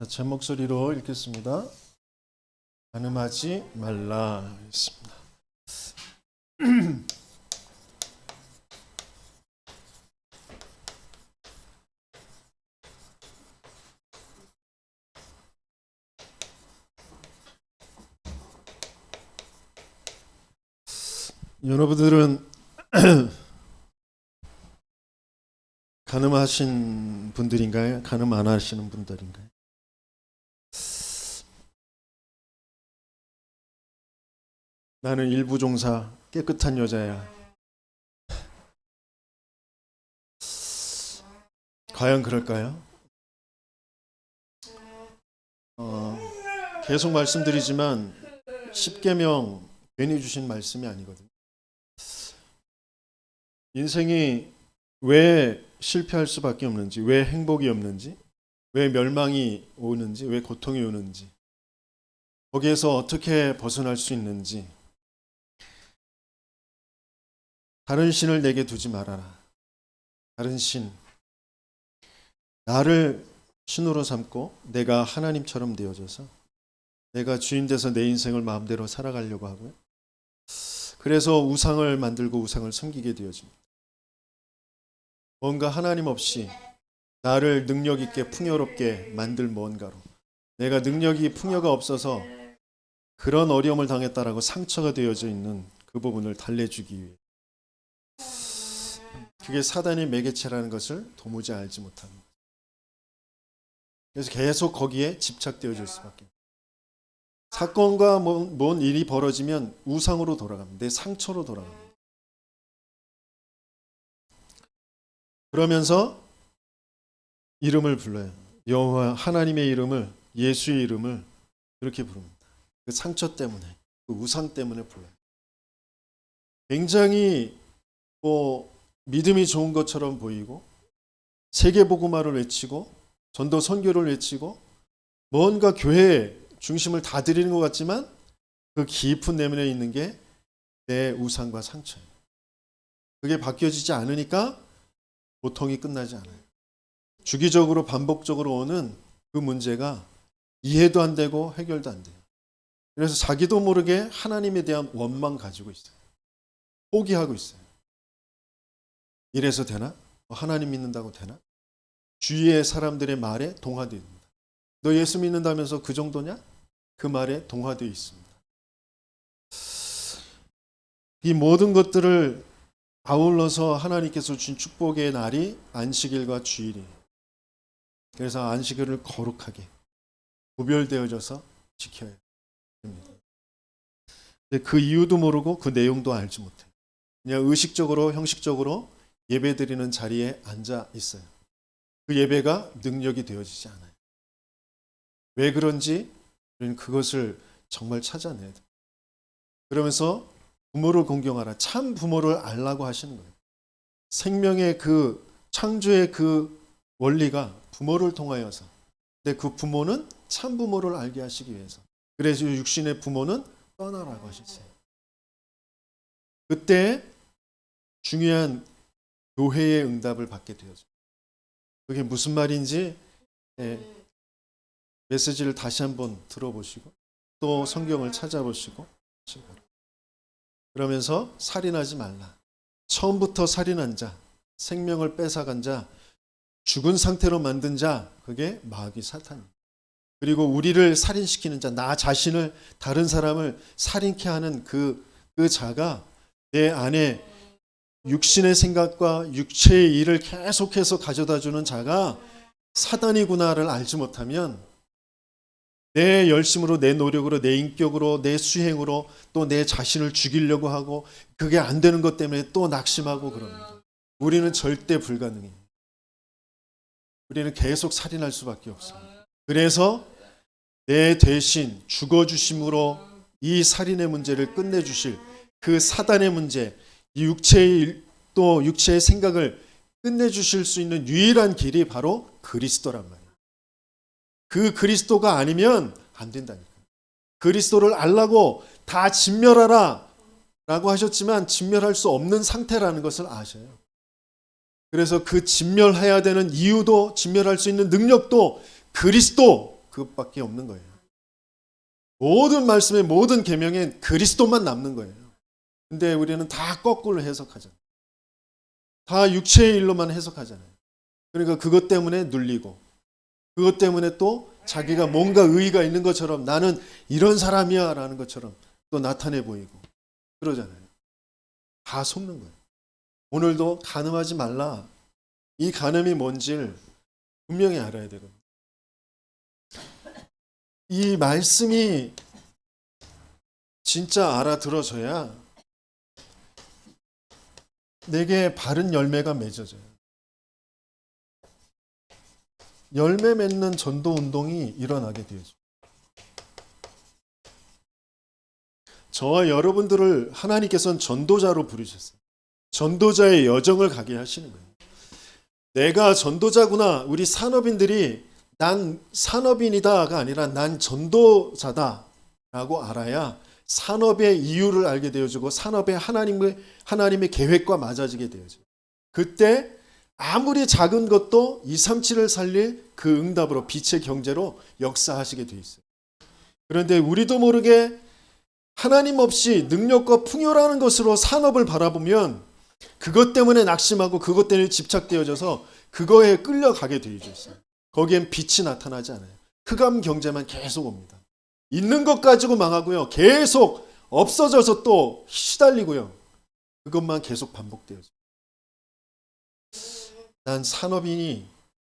제 목소리로 읽겠습니다. 간음하지 말라 있습니다. 여러분들은 간음하신 분들인가요? 간음 안 하시는 분들인가요? 나는 일부종사 깨끗한 여자야. 과연 그럴까요? 계속 말씀드리지만 10계명 괜히 주신 말씀이 아니거든요. 인생이 왜 실패할 수밖에 없는지, 왜 행복이 없는지, 왜 멸망이 오는지, 왜 고통이 오는지, 거기에서 어떻게 벗어날 수 있는지, 다른 신을 내게 두지 말아라. 다른 신, 나를 신으로 삼고 내가 하나님처럼 되어져서 내가 주인 돼서 내 인생을 마음대로 살아가려고 하고요. 그래서 우상을 만들고 우상을 섬기게 되어집니다. 뭔가 하나님 없이 나를 능력 있게 풍요롭게 만들 무언가로, 내가 능력이 풍요가 없어서 그런 어려움을 당했다라고 상처가 되어져 있는 그 부분을 달래주기 위해, 그게 사단의 매개체라는 것을 도무지 알지 못합니다. 그래서 계속 거기에 집착되어질 수밖에. 사건과 뭔 일이 벌어지면 우상으로 돌아갑니다. 내 상처로 돌아갑니다. 그러면서 이름을 불러요. 여호와 하나님의 이름을, 예수의 이름을 그렇게 부릅니다. 그 상처 때문에, 그 우상 때문에 불러요. 굉장히 믿음이 좋은 것처럼 보이고 세계복음화를 외치고 전도 선교를 외치고 뭔가 교회에 중심을 다 드리는 것 같지만 그 깊은 내면에 있는 게 내 우상과 상처예요. 그게 바뀌어지지 않으니까 고통이 끝나지 않아요. 주기적으로 반복적으로 오는 그 문제가 이해도 안 되고 해결도 안 돼요. 그래서 자기도 모르게 하나님에 대한 원망 가지고 있어요. 포기하고 있어요. 이래서 되나? 하나님 믿는다고 되나? 주위의 사람들의 말에 동화되어 있습니다. 너 예수 믿는다면서 그 정도냐? 그 말에 동화되어 있습니다. 이 모든 것들을 아울러서 하나님께서 준 축복의 날이 안식일과 주일이에요. 그래서 안식일을 거룩하게 구별되어져서 지켜야 됩니다. 근데 그 이유도 모르고 그 내용도 알지 못해요. 그냥 의식적으로, 형식적으로 예배드리는 자리에 앉아 있어요. 그 예배가 능력이 되어지지 않아요. 왜 그런지 우리는 그것을 정말 찾아내야 돼요. 그러면서 부모를 공경하라. 참 부모를 알라고 하시는 거예요. 생명의 그 창조의 그 원리가 부모를 통하여서, 근데 그 부모는 참 부모를 알게 하시기 위해서, 그래서 육신의 부모는 떠나라고 하셨어요. 그때 중요한 교회의 응답을 받게 되어져. 그게 무슨 말인지 메시지를 다시 한번 들어보시고 또 성경을 찾아보시고 그러면서 살인하지 말라. 처음부터 살인한 자, 생명을 뺏어간 자, 죽은 상태로 만든 자, 그게 마귀 사탄입니다. 그리고 우리를 살인시키는 자, 나 자신을, 다른 사람을 살인케 하는 그 자가 내 안에 육신의 생각과 육체의 일을 계속해서 가져다주는 자가 사단이구나를 알지 못하면 내 열심으로, 내 노력으로, 내 인격으로, 내 수행으로 또 내 자신을 죽이려고 하고 그게 안 되는 것 때문에 또 낙심하고 그럽니다. 우리는 절대 불가능해요. 우리는 계속 살인할 수밖에 없어요. 그래서 내 대신 죽어주심으로 이 살인의 문제를 끝내주실 그 사단의 문제, 이 육체의 또 육체의 생각을 끝내주실 수 있는 유일한 길이 바로 그리스도란 말이에요. 그 그리스도가 아니면 안 된다니까요. 그리스도를 알라고 다 진멸하라 라고 하셨지만 진멸할 수 없는 상태라는 것을 아셔요. 그래서 그 진멸해야 되는 이유도, 진멸할 수 있는 능력도 그리스도, 그것밖에 없는 거예요. 모든 말씀의 모든 계명엔 그리스도만 남는 거예요. 근데 우리는 다 거꾸로 해석하잖아요. 다 육체의 일로만 해석하잖아요. 그러니까 그것 때문에 눌리고 그것 때문에 또 자기가 뭔가 의의가 있는 것처럼 나는 이런 사람이야 라는 것처럼 또 나타내 보이고 그러잖아요. 다 속는 거예요. 오늘도 간음하지 말라. 이 간음이 뭔지를 분명히 알아야 되거든요. 이 말씀이 진짜 알아들어져야 내게 바른 열매가 맺어져요. 열매 맺는 전도 운동이 일어나게 되죠. 저와 여러분들을 하나님께서는 전도자로 부르셨어요. 전도자의 여정을 가게 하시는 거예요. 내가 전도자구나. 우리 산업인들이 난 산업인이다가 아니라 난 전도자다라고 알아야 산업의 이유를 알게 되어지고 산업의 하나님의 계획과 맞아지게 되어져요. 그때 아무리 작은 것도 237을 살릴 그 응답으로 빛의 경제로 역사하시게 되어 있어요. 그런데 우리도 모르게 하나님 없이 능력과 풍요라는 것으로 산업을 바라보면 그것 때문에 낙심하고 그것 때문에 집착되어져서 그거에 끌려가게 되어 있어요. 거기엔 빛이 나타나지 않아요. 흑암 경제만 계속 옵니다. 있는 것 가지고 망하고요. 계속 없어져서 또 시달리고요. 그것만 계속 반복되어져요. 난 산업인이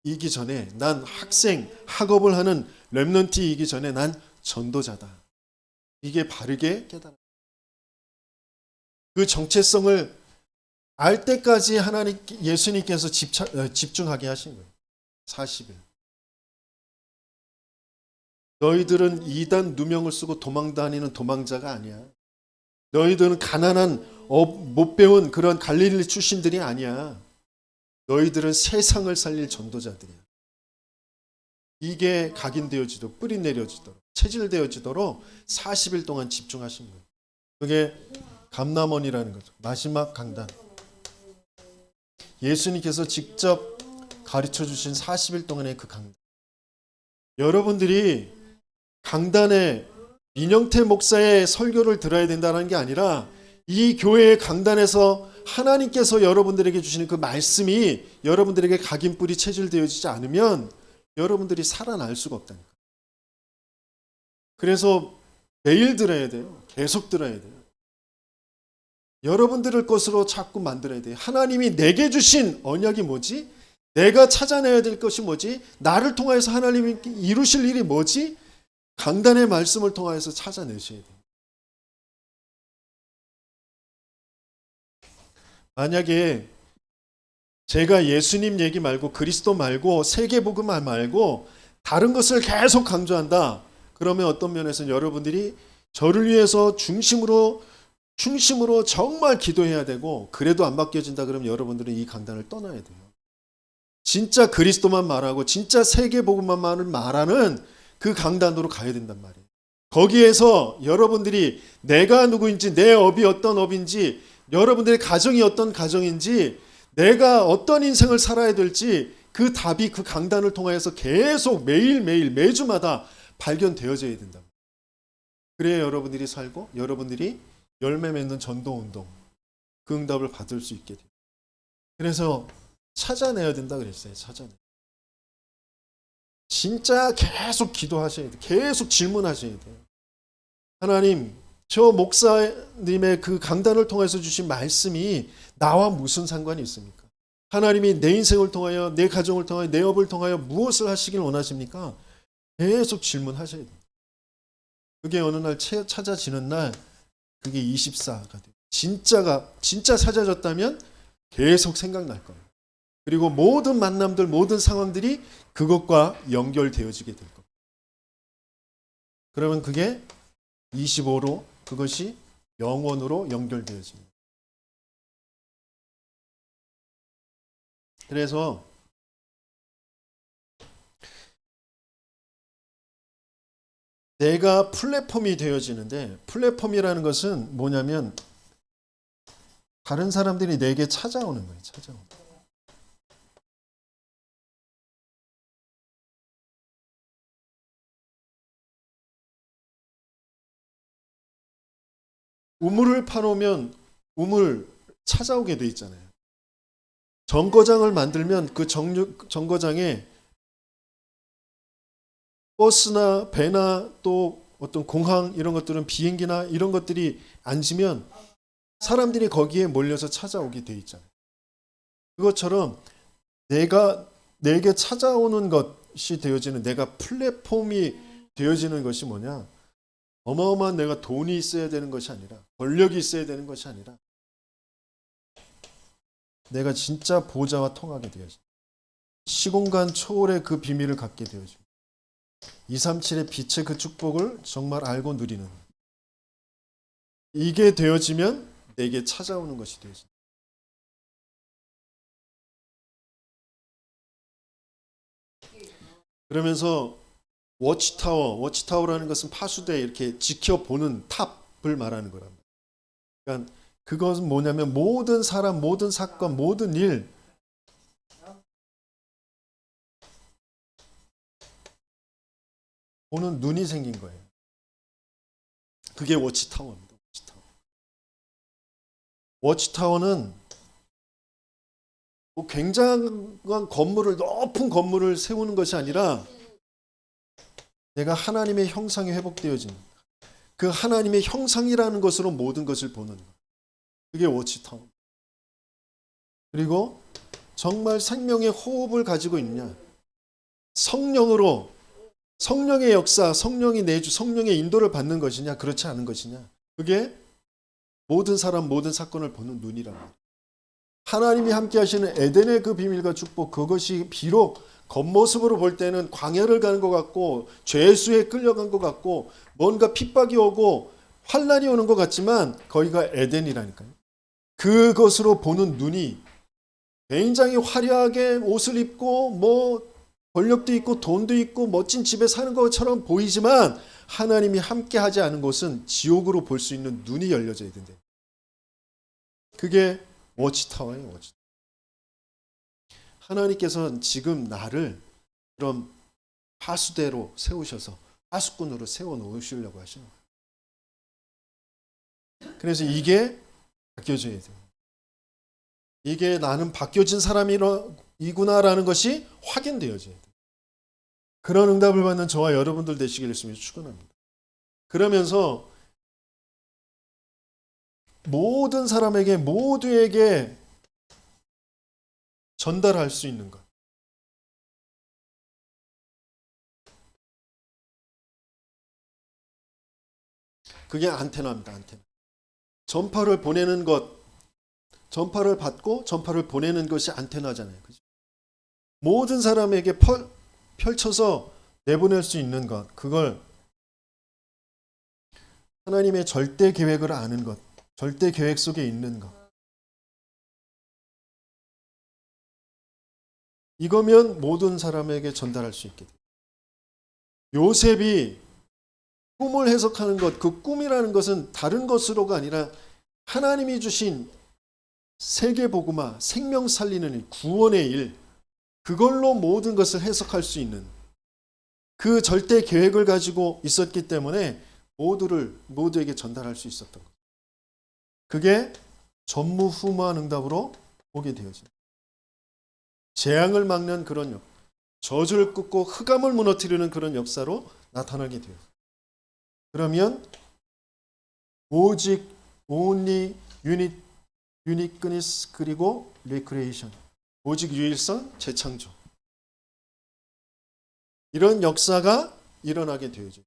이기 전에 난 학업을 하는 렘넌트이기 전에 난 전도자다. 이게 바르게 깨달아. 그 정체성을 알 때까지 예수님께서 집중하게 하신 거예요. 40일. 너희들은 이단 누명을 쓰고 도망다니는 도망자가 아니야. 너희들은 가난한 못 배운 그런 갈릴리 출신들이 아니야. 너희들은 세상을 살릴 전도자들이야. 이게 각인되어지도록 뿌리 내려지도록 체질되어지도록 40일 동안 집중하신 거예요. 그게 감람원이라는 거죠. 마지막 강단. 예수님께서 직접 가르쳐 주신 40일 동안의 그 강단. 여러분들이 강단에 민영태 목사의 설교를 들어야 된다는 게 아니라 이 교회의 강단에서 하나님께서 여러분들에게 주시는 그 말씀이 여러분들에게 각인 뿌리 체질되어지지 않으면 여러분들이 살아날 수가 없다니까. 그래서 매일 들어야 돼요. 계속 들어야 돼요. 여러분들을 것으로 자꾸 만들어야 돼요. 하나님이 내게 주신 언약이 뭐지? 내가 찾아내야 될 것이 뭐지? 나를 통하여서 하나님이 이루실 일이 뭐지? 강단의 말씀을 통하여서 찾아내셔야 돼요. 만약에 제가 예수님 얘기 말고 그리스도 말고 세계복음 말고 다른 것을 계속 강조한다. 그러면 어떤 면에서는 여러분들이 저를 위해서 중심으로 정말 기도해야 되고 그래도 안 바뀌어진다 그러면 여러분들은 이 강단을 떠나야 돼요. 진짜 그리스도만 말하고 진짜 세계복음만 말하는 그 강단으로 가야 된단 말이에요. 거기에서 여러분들이 내가 누구인지 내 업이 어떤 업인지 여러분들의 가정이 어떤 가정인지 내가 어떤 인생을 살아야 될지 그 답이 그 강단을 통해서 계속 매일매일 매주마다 발견되어져야 된다. 그래야 여러분들이 살고 여러분들이 열매 맺는 전도운동 그 응답을 받을 수 있게 돼요. 그래서 찾아내야 된다 그랬어요. 찾아내. 진짜 계속 기도하셔야 돼요. 계속 질문하셔야 돼요. 하나님, 저 목사님의 그 강단을 통해서 주신 말씀이 나와 무슨 상관이 있습니까? 하나님이 내 인생을 통하여 내 가정을 통하여 내 업을 통하여 무엇을 하시길 원하십니까? 계속 질문하셔야 돼요. 그게 어느 날 찾아지는 날 그게 24가 돼요. 진짜 찾아졌다면 계속 생각날 거예요. 그리고 모든 만남들, 모든 상황들이 그것과 연결되어지게 될 겁니다. 그러면 그게 25로 그것이 영원으로 연결되어집니다. 그래서 내가 플랫폼이 되어지는데 플랫폼이라는 것은 뭐냐면 다른 사람들이 내게 찾아오는 거예요. 찾아오는 거예요. 우물을 파놓으면 우물 찾아오게 돼 있잖아요. 정거장을 만들면 그 정거장에 버스나 배나 또 어떤 공항 이런 것들은 비행기나 이런 것들이 앉으면 사람들이 거기에 몰려서 찾아오게 돼 있잖아요. 그것처럼 내게 찾아오는 것이 되어지는, 내가 플랫폼이 되어지는 것이 뭐냐? 어마어마한 내가 돈이 있어야 되는 것이 아니라, 권력이 있어야 되는 것이 아니라, 내가 진짜 보좌와 통하게 되어져. 시공간 초월의 그 비밀을 갖게 되어져. 237의 빛의 그 축복을 정말 알고 누리는. 이게 되어지면 내게 찾아오는 것이 되어져. 그러면서 워치타워라는 것은 파수대 이렇게 지켜보는 탑을 말하는 거랍니다. 그러니까 그것은 뭐냐면 모든 사람, 모든 사건, 모든 일 보는 눈이 생긴 거예요. 그게 워치타워입니다. 워치타워는 뭐 굉장한 건물을, 높은 건물을 세우는 것이 아니라 내가 하나님의 형상이 회복되어진 그 하나님의 형상이라는 것으로 모든 것을 보는 것. 그게 워치타워. 그리고 정말 생명의 호흡을 가지고 있느냐. 성령으로, 성령의 역사, 성령이 내주, 성령의 인도를 받는 것이냐, 그렇지 않은 것이냐. 그게 모든 사람, 모든 사건을 보는 눈이랍니다. 하나님이 함께 하시는 에덴의 그 비밀과 축복, 그것이 비록 겉모습으로 볼 때는 광야를 가는 것 같고 죄수에 끌려간 것 같고 뭔가 핍박이 오고 환란이 오는 것 같지만 거기가 에덴이라니까요. 그것으로 보는 눈이 굉장히 화려하게 옷을 입고 뭐 권력도 있고 돈도 있고 멋진 집에 사는 것처럼 보이지만 하나님이 함께 하지 않은 곳은 지옥으로 볼 수 있는 눈이 열려져야 된대. 그게 워치타워예요. 워치타워. 하나님께서는 지금 나를 그런 파수대로 세우셔서 파수꾼으로 세워놓으시려고 하시는 거예요. 그래서 이게 바뀌어져야 돼요. 이게 나는 바뀌어진 사람이구나라는 것이 확인되어져야 돼요. 그런 응답을 받는 저와 여러분들 되시기를 주님으로 축원합니다. 그러면서 모든 사람에게, 모두에게 전달할 수 있는 것. 그게 안테나입니다. 안테나. 전파를 보내는 것, 전파를 받고 전파를 보내는 것이 안테나잖아요. 그죠? 모든 사람에게 펼쳐서 내보낼 수 있는 것, 그걸 하나님의 절대 계획을 아는 것, 절대 계획 속에 있는 것. 이거면 모든 사람에게 전달할 수 있게 돼요. 요셉이 꿈을 해석하는 것, 그 꿈이라는 것은 다른 것으로가 아니라 하나님이 주신 세계복음화, 생명 살리는 일, 구원의 일, 그걸로 모든 것을 해석할 수 있는 그 절대 계획을 가지고 있었기 때문에 모두에게 전달할 수 있었던 것. 그게 전무후무한 응답으로 오게 되어집니다. 재앙을 막는 그런 역, 저주를 끊고 흑암을 무너뜨리는 그런 역사로 나타나게 돼요. 그러면 오직 only uniqueness 그리고 recreation, 오직 유일성, 재창조, 이런 역사가 일어나게 되어져.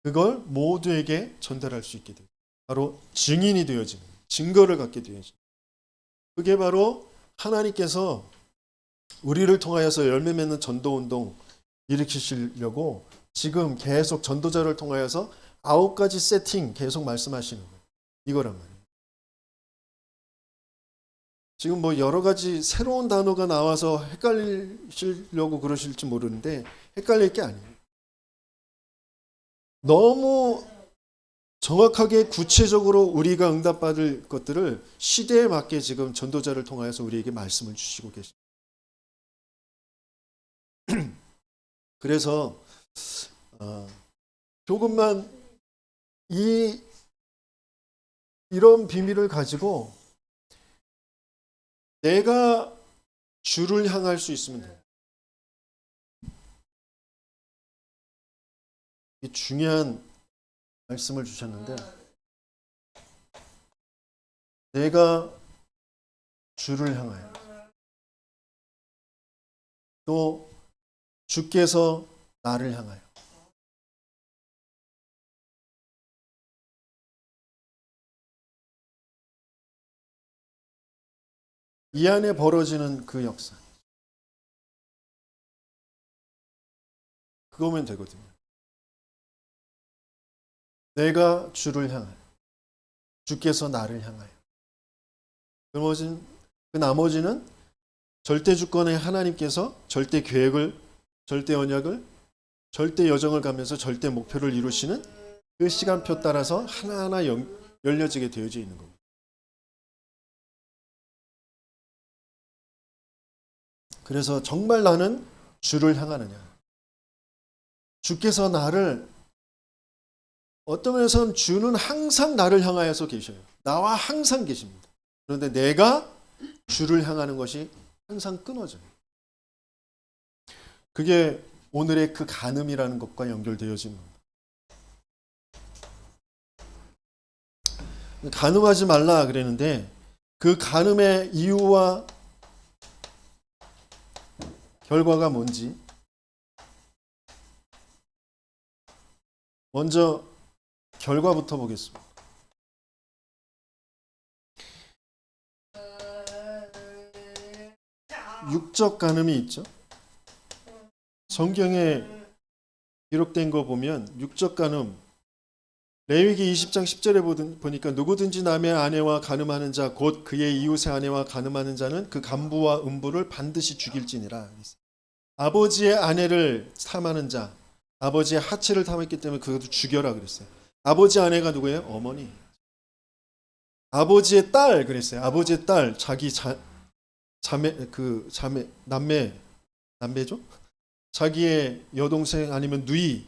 그걸 모두에게 전달할 수 있게 돼요. 바로 증인이 되어지는, 증거를 갖게 되어지는. 그게 바로 하나님께서 우리를 통하여서 열매 맺는 전도운동 일으키시려고 지금 계속 전도자를 통하여서 9가지 세팅 계속 말씀하시는 거예요. 이거란 말이에요. 지금 뭐 여러 가지 새로운 단어가 나와서 헷갈리시려고 그러실지 모르는데 헷갈릴 게 아니에요. 너무 정확하게 구체적으로 우리가 응답받을 것들을 시대에 맞게 지금 전도자를 통하여서 우리에게 말씀을 주시고 계십니다. 그래서 조금만 이 이런 비밀을 가지고 내가 주를 향할 수 있으면 돼요. 이 중요한 말씀을 주셨는데, 내가 주를 향하여, 또 주께서 나를 향하여. 이 안에 벌어지는 그 역사, 그거면 되거든요. 내가 주를 향하여, 주께서 나를 향하여. 그 나머지는 절대 주권의 하나님께서 절대 계획을, 절대 언약을, 절대 여정을 가면서 절대 목표를 이루시는 그 시간표 따라서 하나하나 열려지게 되어져 있는 겁니다. 그래서 정말 나는 주를 향하느냐. 주께서 나를, 어떤 면에서는 주는 항상 나를 향하여서 계셔요. 나와 항상 계십니다. 그런데 내가 주를 향하는 것이 항상 끊어져요. 그게 오늘의 그 간음이라는 것과 연결되어진 겁니다. 간음하지 말라 그랬는데 그 간음의 이유와 결과가 뭔지 먼저 결과부터 보겠습니다. 육적 간음이 있죠. 성경에 기록된 거 보면 육적 간음, 레위기 20장 10절에 보니까 누구든지 남의 아내와 간음하는 자 곧 그의 이웃의 아내와 간음하는 자는 그 간부와 음부를 반드시 죽일지니라. 아버지의 아내를 탐하는 자, 아버지의 하체를 탐했기 때문에 그것도 죽여라 그랬어요. 아버지 아내가 누구예요? 어머니. 아버지의 딸 그랬어요. 아버지의 딸, 자기 남매죠? 자기의 여동생 아니면 누이,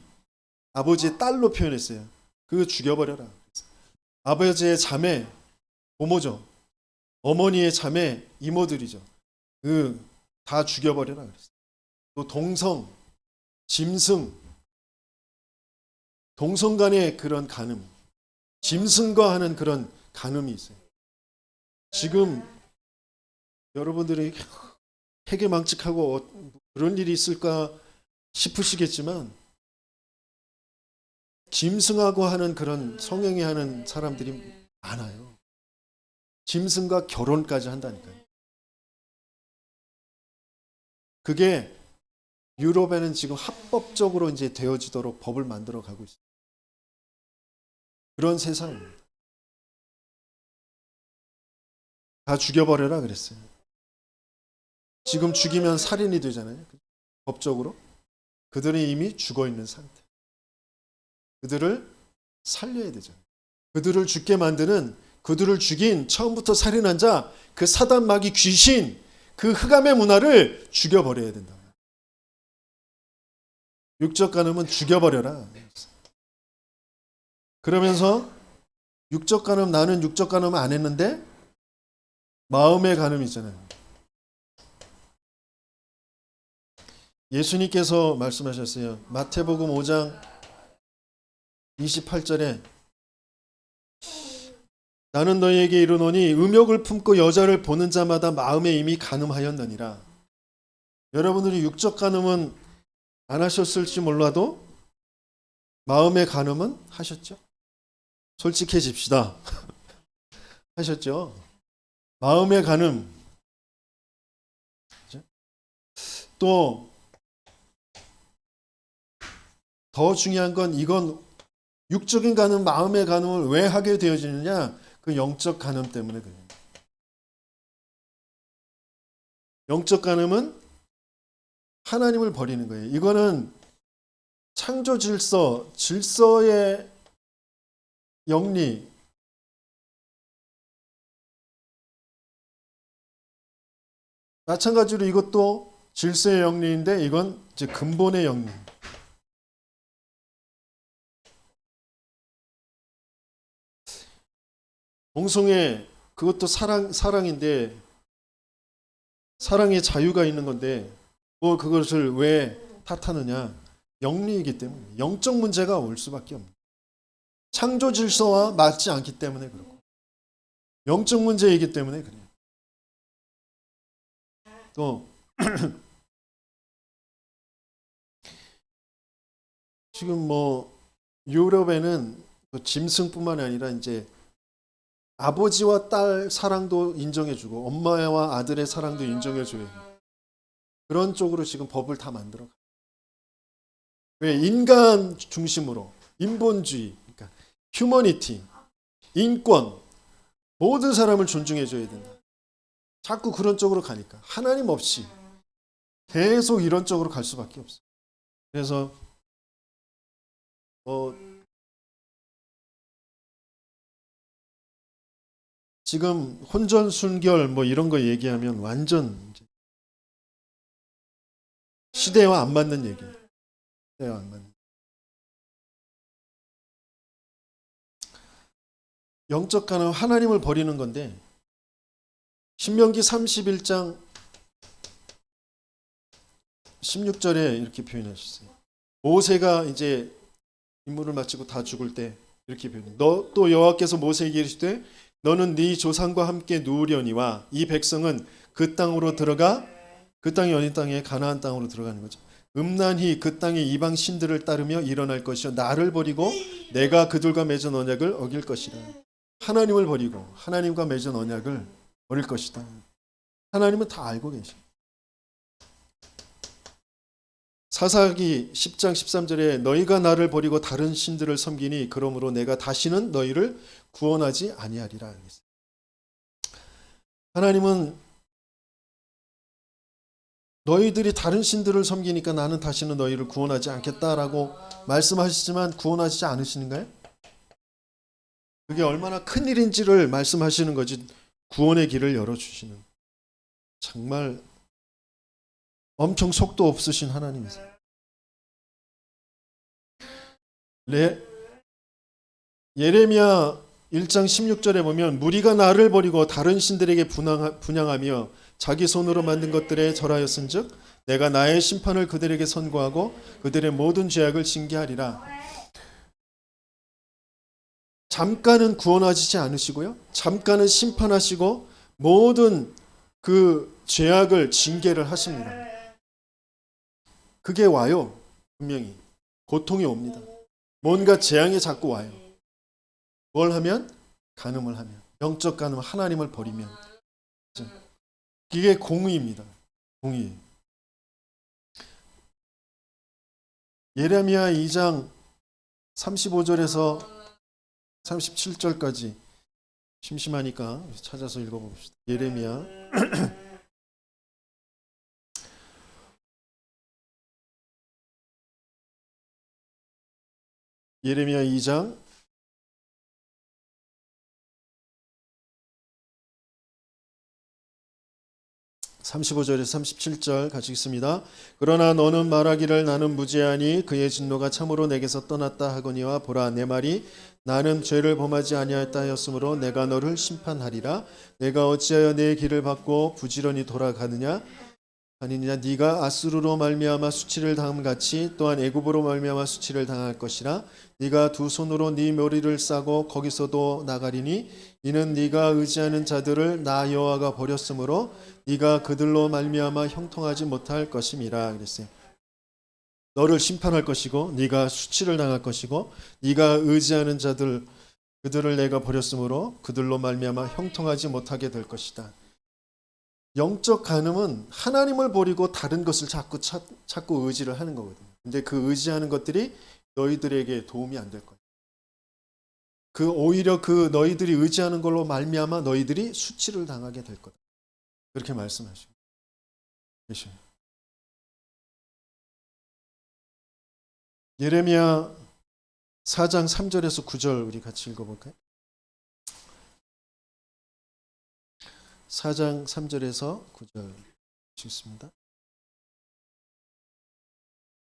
아버지의 딸로 표현했어요. 그거 죽여버려라. 아버지의 자매, 고모죠. 어머니의 자매, 이모들이죠. 그 다 죽여버려라 그랬어요. 또 동성, 짐승, 동성 간의 그런 간음, 짐승과 하는 그런 간음이 있어요. 지금 여러분들이 해괴망측하고 그런 일이 있을까 싶으시겠지만 짐승하고 하는 그런 성행위 하는 사람들이 많아요. 짐승과 결혼까지 한다니까요. 그게 유럽에는 지금 합법적으로 이제 되어지도록 법을 만들어 가고 있어요. 그런 세상입니다. 다 죽여버려라 그랬어요. 지금 죽이면 살인이 되잖아요. 법적으로. 그들은 이미 죽어 있는 상태. 그들을 살려야 되잖아요. 그들을 죽게 만드는, 그들을 죽인 처음부터 살인한 자, 그 사단 마귀 귀신, 그 흑암의 문화를 죽여버려야 된다. 육적 간음은 죽여버려라. 그러면서 육적 간음, 나는 육적 간음 안 했는데 마음의 간음이 있잖아요. 예수님께서 말씀하셨어요. 마태복음 5장 28절에 나는 너희에게 이르노니 음욕을 품고 여자를 보는 자마다 마음에 이미 간음하였느니라. 여러분들이 육적 간음은 안 하셨을지 몰라도 마음의 간음은 하셨죠? 솔직해집시다. 하셨죠? 마음의 간음. 또 더 중요한 건 이건 육적인 간음, 마음의 간음을 왜 하게 되어지느냐? 그 영적 간음 때문에 그래요. 영적 간음은 하나님을 버리는 거예요. 이거는 창조 질서의 영리, 마찬가지로 이것도 질서의 영리인데 이건 이제 근본의 영리. 동성애 그것도 사랑인데 사랑의 자유가 있는 건데 뭐 그것을 왜 탓하느냐? 영리이기 때문에 영적 문제가 올 수밖에 없는. 창조 질서와 맞지 않기 때문에 그렇고 영적 문제이기 때문에 그래요. 또 지금 뭐 유럽에는 짐승뿐만 아니라 이제 아버지와 딸 사랑도 인정해주고 엄마와 아들의 사랑도 인정해줘요. 그런 쪽으로 지금 법을 다 만들어. 왜 인간 중심으로 인본주의, 그러니까 휴머니티, 인권 모든 사람을 존중해줘야 된다. 자꾸 그런 쪽으로 가니까 하나님 없이 계속 이런 쪽으로 갈 수밖에 없어. 그래서 지금 혼전순결 뭐 이런 거 얘기하면 완전 시대와 안 맞는 얘기예요. 시대와 안 맞는. 영적 가는 하나님을 버리는 건데 신명기 31장 16절에 이렇게 표현하셨어요. 모세가 이제 임무를 마치고 다 죽을 때 이렇게 표현해요. 너 또 여호와께서 모세에게 이르시되 너는 네 조상과 함께 누우려니와 이 백성은 그 땅으로 들어가 그 땅이 어느 땅에 가나안 땅으로 들어가는 거죠. 음란히 그 땅의 이방 신들을 따르며 일어날 것이요 나를 버리고 내가 그들과 맺은 언약을 어길 것이라. 하나님을 버리고 하나님과 맺은 언약을 버릴 것이다. 하나님은 다 알고 계십니다. 사사기 10장 13절에 너희가 나를 버리고 다른 신들을 섬기니 그러므로 내가 다시는 너희를 구원하지 아니하리라. 하나님은 너희들이 다른 신들을 섬기니까 나는 다시는 너희를 구원하지 않겠다라고 말씀하시지만 구원하시지 않으시는가요? 그게 얼마나 큰 일인지를 말씀하시는 거지 구원의 길을 열어주시는 정말 엄청 속도 없으신 하나님이세요. 예레미야 1장 16절에 보면 무리가 나를 버리고 다른 신들에게 분향하며 자기 손으로 만든 것들에 절하였은즉 내가 나의 심판을 그들에게 선고하고 그들의 모든 죄악을 징계하리라. 잠깐은 구원하시지 않으시고요. 잠깐은 심판하시고 모든 그 죄악을 징계를 하십니다. 그게 와요. 분명히 고통이 옵니다. 뭔가 재앙이 자꾸 와요. 뭘 하면? 간음을 하면. 영적 간음, 하나님을 버리면. 이게 공의입니다. 공의. 예레미야 2장 35절에서 37절까지 심심하니까 찾아서 읽어봅시다. 예레미야 예레미야 2장 35절에서 37절 같이 읽습니다. 그러나 너는 말하기를 나는 무죄하니 그의 진노가 참으로 내게서 떠났다 하거니와 보라 내 말이 나는 죄를 범하지 아니하였다 하였으므로 내가 너를 심판하리라. 내가 어찌하여 내 길을 받고 부지런히 돌아가느냐 아니냐 네가 아수르로 말미암아 수치를 당함 같이 또한 애굽으로 말미암아 수치를 당할 것이라. 네가 두 손으로 네 머리를 싸고 거기서도 나가리니 이는 네가 의지하는 자들을 나 여호와가 버렸으므로 네가 그들로 말미암아 형통하지 못할 것임이라 그랬어요. 너를 심판할 것이고 네가 수치를 당할 것이고 네가 의지하는 자들 그들을 내가 버렸으므로 그들로 말미암아 형통하지 못하게 될 것이다. 영적 간음은 하나님을 버리고 다른 것을 자꾸 의지를 하는 거거든요. 근데 그 의지하는 것들이 너희들에게 도움이 안 될 거예요. 오히려 그 너희들이 의지하는 걸로 말미암아 너희들이 수치를 당하게 될 거다. 그렇게 말씀하시고 계셔요. 예레미야 4장 3절에서 9절 우리 같이 읽어볼까요? 4장 3절에서 9절 읽습니다.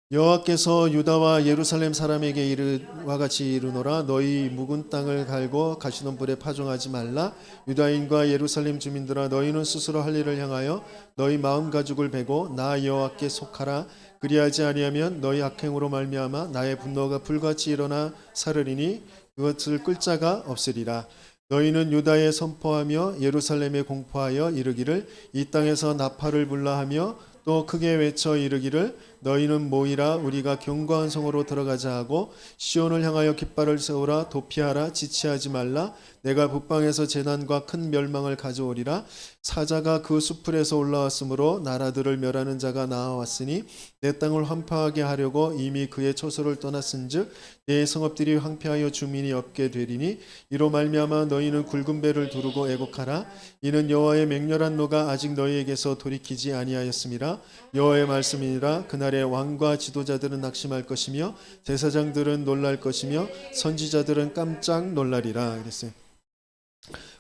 여호와께서 유다와 예루살렘 사람에게 이르와 같이 이르노라. 너희 묵은 땅을 갈고 가시던 불에 파종하지 말라. 유다인과 예루살렘 주민들아, 너희는 스스로 할 일을 향하여 너희 마음 가죽을 베고 나 여호와께 속하라. 그리하지 아니하면 너희 악행으로 말미암아 나의 분노가 불같이 일어나 사르리니 그것을 끌 자가 없으리라. 너희는 유다에 선포하며 예루살렘에 공포하여 이르기를 이 땅에서 나팔을 불라 하며 또 크게 외쳐 이르기를 너희는 모이라. 우리가 견고한 성으로 들어가자 하고 시온을 향하여 깃발을 세우라. 도피하라. 지체하지 말라. 내가 북방에서 재난과 큰 멸망을 가져오리라. 사자가 그 수풀에서 올라왔으므로 나라들을 멸하는 자가 나와왔으니 내 땅을 황폐하게 하려고 이미 그의 초소를 떠났은즉 내 성읍들이 황폐하여 주민이 없게 되리니 이로 말미암아 너희는 굵은 배를 두르고 애곡하라. 이는 여호와의 맹렬한 노가 아직 너희에게서 돌이키지 아니하였음이라. 여호와의 말씀이니라. 그날에 왕과 지도자들은 낙심할 것이며 제사장들은 놀랄 것이며 선지자들은 깜짝 놀라리라. 그랬어요.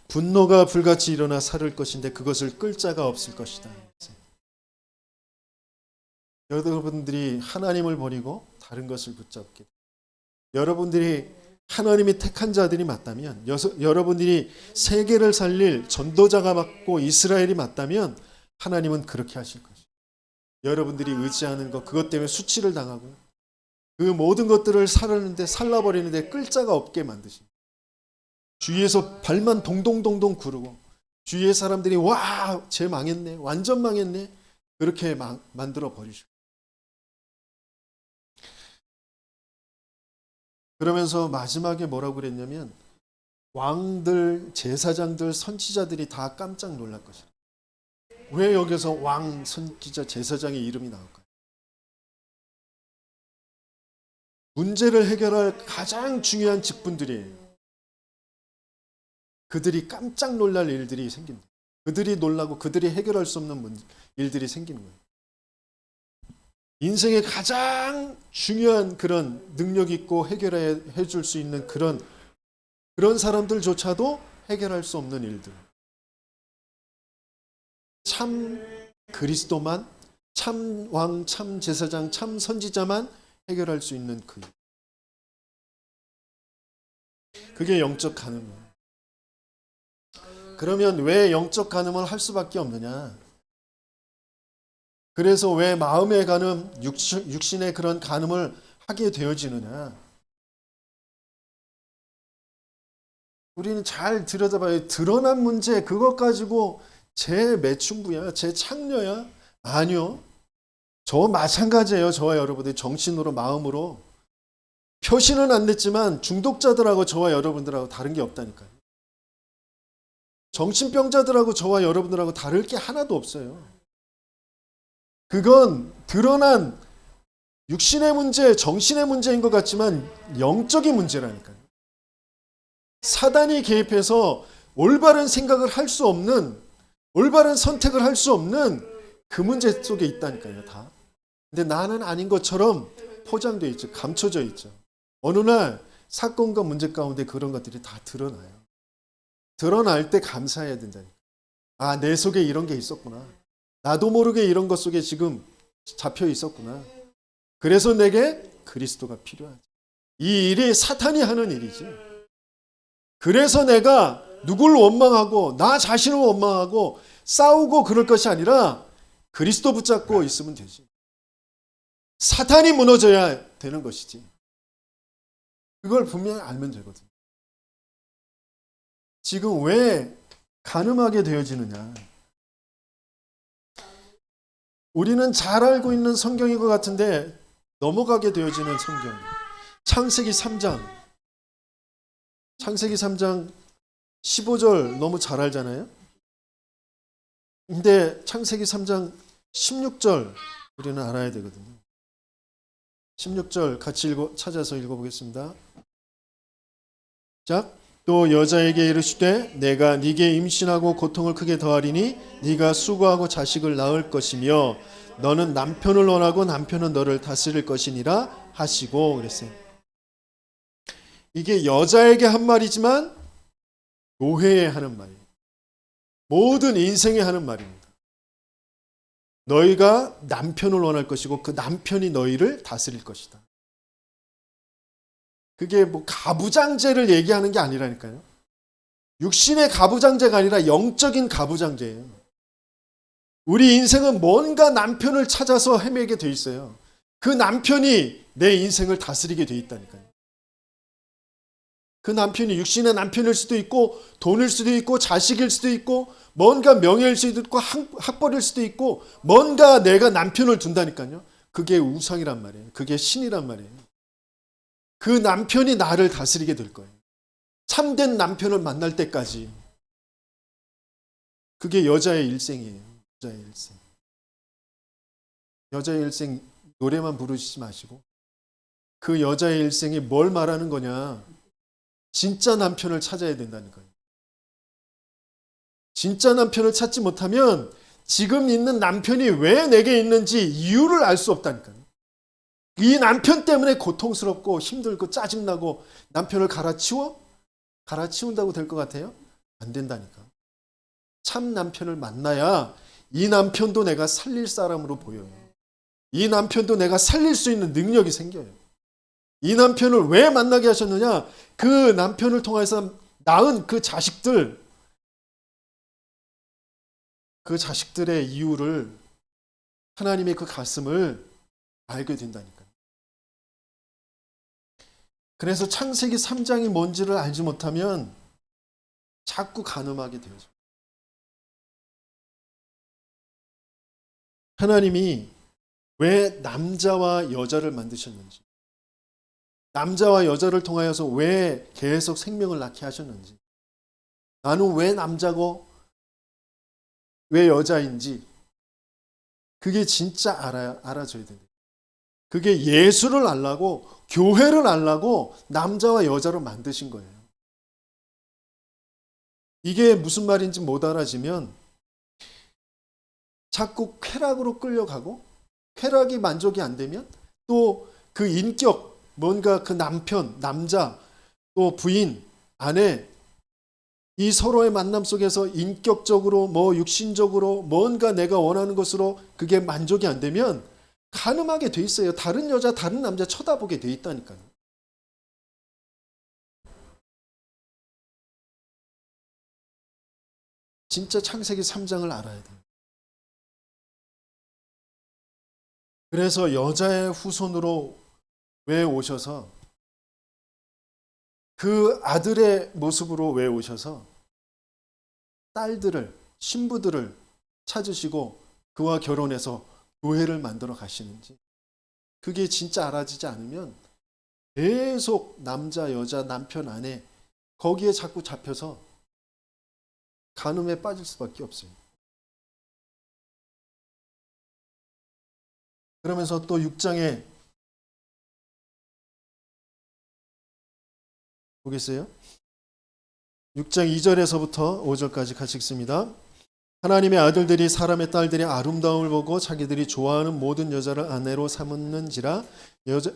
분노가 불같이 일어나 사를 것인데 그것을 끌 자가 없을 것이다. 여러분들이 하나님을 버리고 다른 것을 붙잡게, 여러분들이 하나님이 택한 자들이 맞다면, 여러분들이 세계를 살릴 전도자가 맞고 이스라엘이 맞다면 하나님은 그렇게 하실 것이에요. 여러분들이 의지하는 것, 그것 때문에 수치를 당하고 그 모든 것들을 살라버리는데 끌 자가 없게 만드십니다. 주위에서 발만 동동동동 구르고 주위의 사람들이 와, 쟤 망했네, 완전 망했네, 그렇게 만들어 버리시고, 그러면서 마지막에 뭐라고 그랬냐면 왕들, 제사장들, 선지자들이 다 깜짝 놀랄 것이다. 왜 여기서 왕, 선지자, 제사장의 이름이 나올까요? 문제를 해결할 가장 중요한 직분들이에요. 그들이 깜짝 놀랄 일들이 생긴다. 그들이 놀라고 그들이 해결할 수 없는 일들이 생기는 거예요. 인생의 가장 중요한 그런 능력 있고 해결해 줄 수 있는 그런 사람들조차도 해결할 수 없는 일들. 참 그리스도만, 참 왕, 참 제사장, 참 선지자만 해결할 수 있는 그 일. 그게 영적 가늠이에요. 그러면 왜 영적 간음을 할 수밖에 없느냐? 그래서 왜 마음의 간음, 육신의 그런 간음을 하게 되어지느냐? 우리는 잘 들여다봐야 드러난 문제, 그것 가지고 제 매춘부야, 제 창녀야? 아니요. 저 마찬가지예요. 저와 여러분들이 정신으로, 마음으로. 표시는 안 됐지만 중독자들하고 저와 여러분들하고 다른 게 없다니까요. 정신병자들하고 저와 여러분들하고 다를 게 하나도 없어요. 그건 드러난 육신의 문제, 정신의 문제인 것 같지만 영적인 문제라니까요. 사단이 개입해서 올바른 생각을 할 수 없는, 올바른 선택을 할 수 없는 그 문제 속에 있다니까요, 다. 근데 나는 아닌 것처럼 포장되어 있죠. 감춰져 있죠. 어느 날 사건과 문제 가운데 그런 것들이 다 드러나요. 드러날 때 감사해야 된다니까. 아, 내 속에 이런 게 있었구나. 나도 모르게 이런 것 속에 지금 잡혀 있었구나. 그래서 내게 그리스도가 필요하지. 이 일이 사탄이 하는 일이지. 그래서 내가 누굴 원망하고 나 자신을 원망하고 싸우고 그럴 것이 아니라 그리스도 붙잡고 있으면 되지. 사탄이 무너져야 되는 것이지. 그걸 분명히 알면 되거든. 지금 왜 간음하게 되어지느냐? 우리는 잘 알고 있는 성경인 것 같은데 넘어가게 되어지는 성경. 창세기 3장. 창세기 3장 15절 너무 잘 알잖아요. 근데 창세기 3장 16절 우리는 알아야 되거든요. 16절 같이 찾아서 읽어보겠습니다. 자, 또 여자에게 이르시되 내가 네게 임신하고 고통을 크게 더하리니 네가 수고하고 자식을 낳을 것이며 너는 남편을 원하고 남편은 너를 다스릴 것이니라 하시고 그랬어요. 이게 여자에게 한 말이지만 교회에 하는 말이에요. 모든 인생에 하는 말입니다. 너희가 남편을 원할 것이고 그 남편이 너희를 다스릴 것이다. 그게 뭐 가부장제를 얘기하는 게 아니라니까요. 육신의 가부장제가 아니라 영적인 가부장제예요. 우리 인생은 뭔가 남편을 찾아서 헤매게 돼 있어요. 그 남편이 내 인생을 다스리게 돼 있다니까요. 그 남편이 육신의 남편일 수도 있고 돈일 수도 있고 자식일 수도 있고 뭔가 명예일 수도 있고 학벌일 수도 있고 뭔가 내가 남편을 둔다니까요. 그게 우상이란 말이에요. 그게 신이란 말이에요. 그 남편이 나를 다스리게 될 거예요. 참된 남편을 만날 때까지. 그게 여자의 일생이에요. 여자의 일생. 여자의 일생 노래만 부르시지 마시고 그 여자의 일생이 뭘 말하는 거냐. 진짜 남편을 찾아야 된다니까요. 진짜 남편을 찾지 못하면 지금 있는 남편이 왜 내게 있는지 이유를 알 수 없다니까요. 이 남편 때문에 고통스럽고 힘들고 짜증나고 남편을 갈아치운다고 될 것 같아요? 안 된다니까. 참 남편을 만나야 이 남편도 내가 살릴 사람으로 보여요. 이 남편도 내가 살릴 수 있는 능력이 생겨요. 이 남편을 왜 만나게 하셨느냐? 그 남편을 통해서 낳은 그 자식들의 이유를 하나님의 그 가슴을 알게 된다니까요. 그래서 창세기 3장이 뭔지를 알지 못하면 자꾸 간음하게 되어져. 하나님이 왜 남자와 여자를 만드셨는지, 남자와 여자를 통하여서 왜 계속 생명을 낳게 하셨는지, 나는 왜 남자고 왜 여자인지 그게 진짜 알아줘야 돼요. 그게 예수를 알라고, 교회를 알라고 남자와 여자로 만드신 거예요. 이게 무슨 말인지 못 알아지면 자꾸 쾌락으로 끌려가고 쾌락이 만족이 안 되면 또 그 인격, 뭔가 그 남편, 남자, 또 부인, 아내 이 서로의 만남 속에서 인격적으로 육신적으로 뭔가 내가 원하는 것으로 그게 만족이 안 되면 간음하게 돼 있어요. 다른 여자, 다른 남자 쳐다보게 돼 있다니까요. 진짜 창세기 3장을 알아야 돼요. 그래서 여자의 후손으로 왜 오셔서 그 아들의 모습으로 왜 오셔서 딸들을, 신부들을 찾으시고 그와 결혼해서 교회를 만들어 가시는지 그게 진짜 알아지지 않으면 계속 남자, 여자, 남편, 아내 거기에 자꾸 잡혀서 간음에 빠질 수밖에 없어요. 그러면서 또 6장에 보겠어요? 6장 2절에서부터 5절까지 같이 읽습니다. 하나님의 아들들이 사람의 딸들의 아름다움을 보고 자기들이 좋아하는 모든 여자를 아내로 삼는지라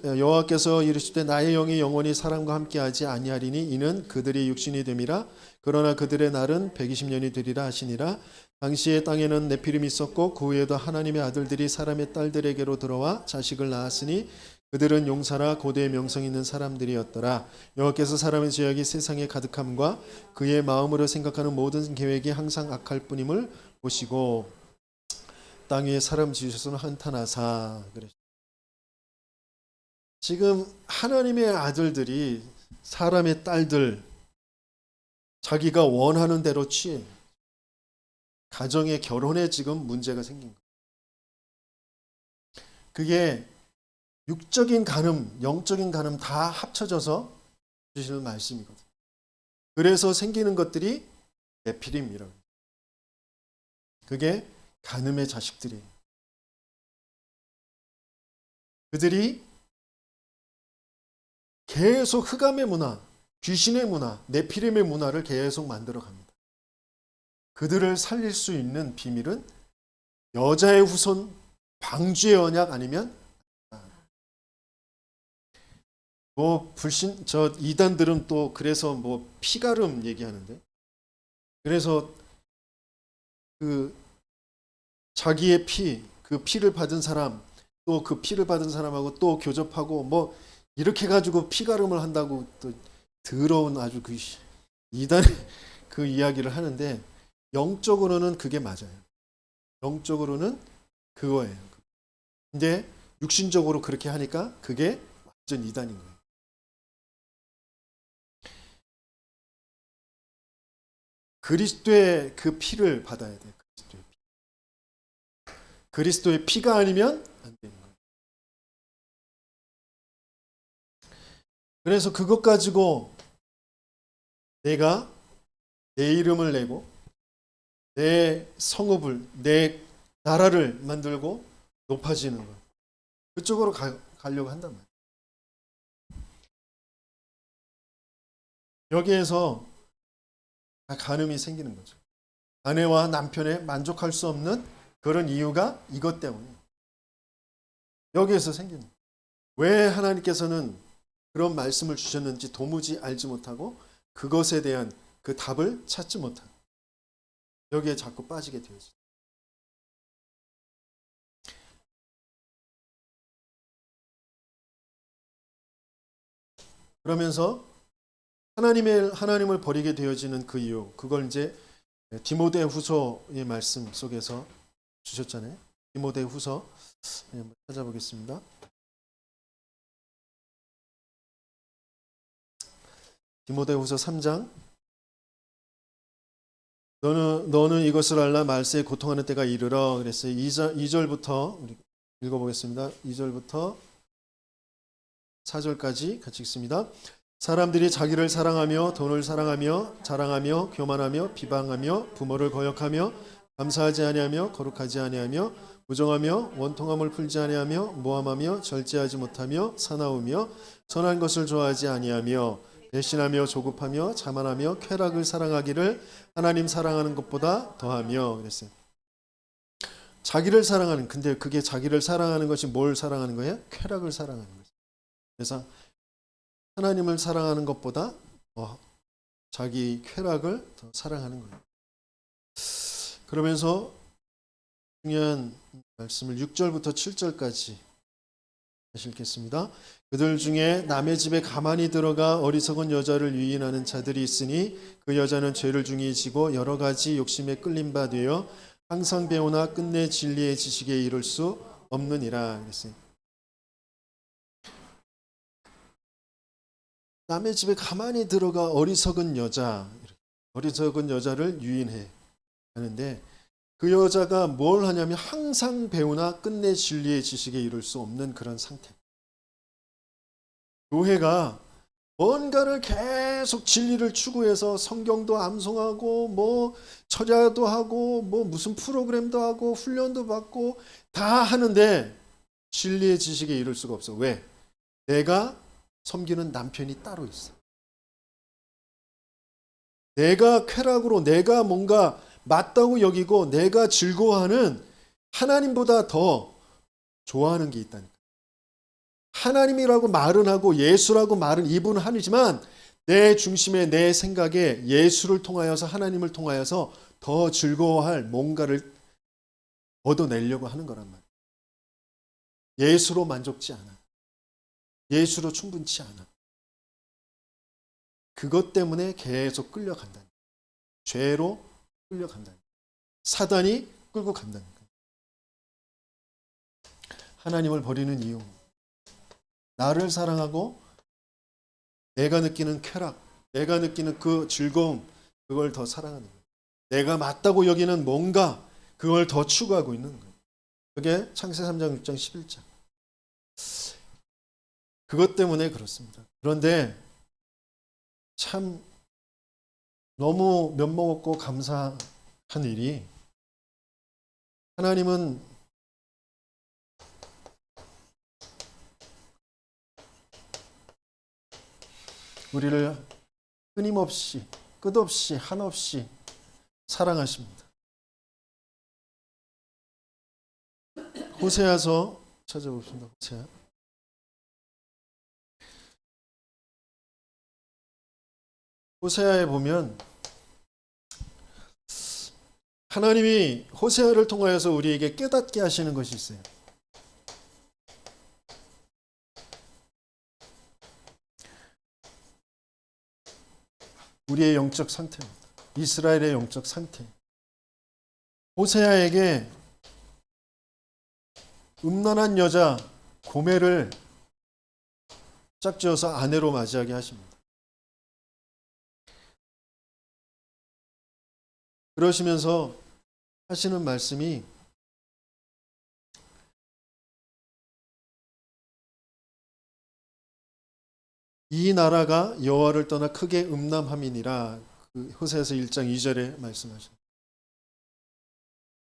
여호와께서 이르시되 나의 영이 영원히 사람과 함께하지 아니하리니 이는 그들이 육신이 됨이라 그러나 그들의 날은 120년이 되리라 하시니라. 당시에 땅에는 네피림이 있었고 그 후에도 하나님의 아들들이 사람의 딸들에게로 들어와 자식을 낳았으니 그들은 용사라 고대의 명성 있는 사람들이었더라. 여호와께서 사람의 죄악이 세상에 가득함과 그의 마음으로 생각하는 모든 계획이 항상 악할 뿐임을 보시고 땅 위에 사람 지으셔서는 한탄하사. 지금 하나님의 아들들이 사람의 딸들 자기가 원하는 대로 취해 가정에 결혼에 지금 문제가 생긴 거예요. 그게 육적인 간음, 영적인 간음 다 합쳐져서 주시는 말씀이거든요. 그래서 생기는 것들이 네피림이라고. 그게 간음의 자식들이에요. 그들이 계속 흑암의 문화, 귀신의 문화, 네피림의 문화를 계속 만들어 갑니다. 그들을 살릴 수 있는 비밀은 여자의 후손, 방주의 언약 아니면 이단들은 또 그래서 피가름 얘기하는데 그래서 그 자기의 피, 그 피를 받은 사람, 또 그 피를 받은 사람하고 또 교접하고 뭐 이렇게 가지고 피가름을 한다고 또 더러운 아주 그 이단의 그 이야기를 하는데, 영적으로는 그게 맞아요. 영적으로는 그거예요. 근데 육신적으로 그렇게 하니까 그게 완전 이단인 거예요. 그리스도의 그 피를 받아야 돼요. 그리스도의 피가 아니면 안 되는 거예요. 그래서 그것 가지고 내가 내 이름을 내고 내 성읍을, 내 나라를 만들고 높아지는 것, 그쪽으로 가려고 한단 말이에요. 여기에서 간음이 생기는 거죠. 아내와 남편에 만족할 수 없는 그런 이유가 이것 때문에 여기에서 생기는 거예요. 왜 하나님께서는 그런 말씀을 주셨는지 도무지 알지 못하고 그것에 대한 그 답을 찾지 못하고 여기에 자꾸 빠지게 되어지죠. 그러면서 하나님을 버리게 되어지는 그 이유, 그걸 이제 디모데후서의 말씀 속에서 주셨잖아요. 디모데후서 한번 찾아보겠습니다. 디모데후서 3장. 너는 이것을 알라, 말세에 고통하는 때가 이르러. 그랬어요. 2절부터 우리 읽어보겠습니다. 2절부터 4절까지 같이 읽습니다. 사람들이 자기를 사랑하며 돈을 사랑하며 자랑하며 교만하며 비방하며 부모를 거역하며 감사하지 아니하며 거룩하지 아니하며 부정하며 원통함을 풀지 아니하며 모함하며 절제하지 못하며 사나우며 선한 것을 좋아하지 아니하며 배신하며 조급하며 자만하며 쾌락을 사랑하기를 하나님 사랑하는 것보다 더하며. 그랬어요. 자기를 사랑하는, 근데 그게 자기를 사랑하는 것이 뭘 사랑하는 거예요? 쾌락을 사랑하는 거예요. 그래서 하나님을 사랑하는 것보다 자기 쾌락을 더 사랑하는 거예요. 그러면서 중요한 말씀을 6절부터 7절까지 다시 읽겠습니다. 그들 중에 남의 집에 가만히 들어가 어리석은 여자를 유인하는 자들이 있으니 그 여자는 죄를 중히 지고 여러 가지 욕심에 끌린 바 되어 항상 배우나 끝내 진리의 지식에 이를 수 없느니라. 그랬어요. 남의 집에 가만히 들어가 어리석은 여자를 유인해 하는데, 그 여자가 뭘 하냐면 항상 배우나 끝내 진리의 지식에 이를 수 없는 그런 상태. 교회가 뭔가를 계속 진리를 추구해서 성경도 암송하고 뭐 철야도 하고 뭐 무슨 프로그램도 하고 훈련도 받고 다 하는데 진리의 지식에 이를 수가 없어. 왜? 내가 섬기는 남편이 따로 있어. 내가 쾌락으로, 내가 뭔가 맞다고 여기고 내가 즐거워하는 하나님보다 더 좋아하는 게 있다니까. 하나님이라고 말은 하고 예수라고 말은 입은 하지만 내 중심에, 내 생각에 예수를 통하여서, 하나님을 통하여서 더 즐거워할 뭔가를 얻어내려고 하는 거란 말이야. 예수로 만족지 않아. 예수로 충분치 않아. 그것 때문에 계속 끌려간다. 죄로 끌려간다. 사단이 끌고 간다니까. 하나님을 버리는 이유. 나를 사랑하고 내가 느끼는 쾌락, 내가 느끼는 그 즐거움, 그걸 더 사랑하는 거예요. 내가 맞다고 여기는 뭔가, 그걸 더 추구하고 있는 거예요. 그게 창세 3장, 6장, 11장. 그것 때문에 그렇습니다. 그런데 참 너무 면목없고 감사한 일이, 하나님은 우리를 끊임없이, 끝없이, 한없이 사랑하십니다. 호세아서 찾아봅시다. 호세아에 보면 하나님이 호세아를 통하여서 우리에게 깨닫게 하시는 것이 있어요. 우리의 영적 상태입니다. 이스라엘의 영적 상태. 호세아에게 음란한 여자 고멜을 짝지어서 아내로 맞이하게 하십니다. 그러시면서 하시는 말씀이 이 나라가 여호와를 떠나 크게 음란함이니라. 호세아서 1장 2절에 말씀하십니다.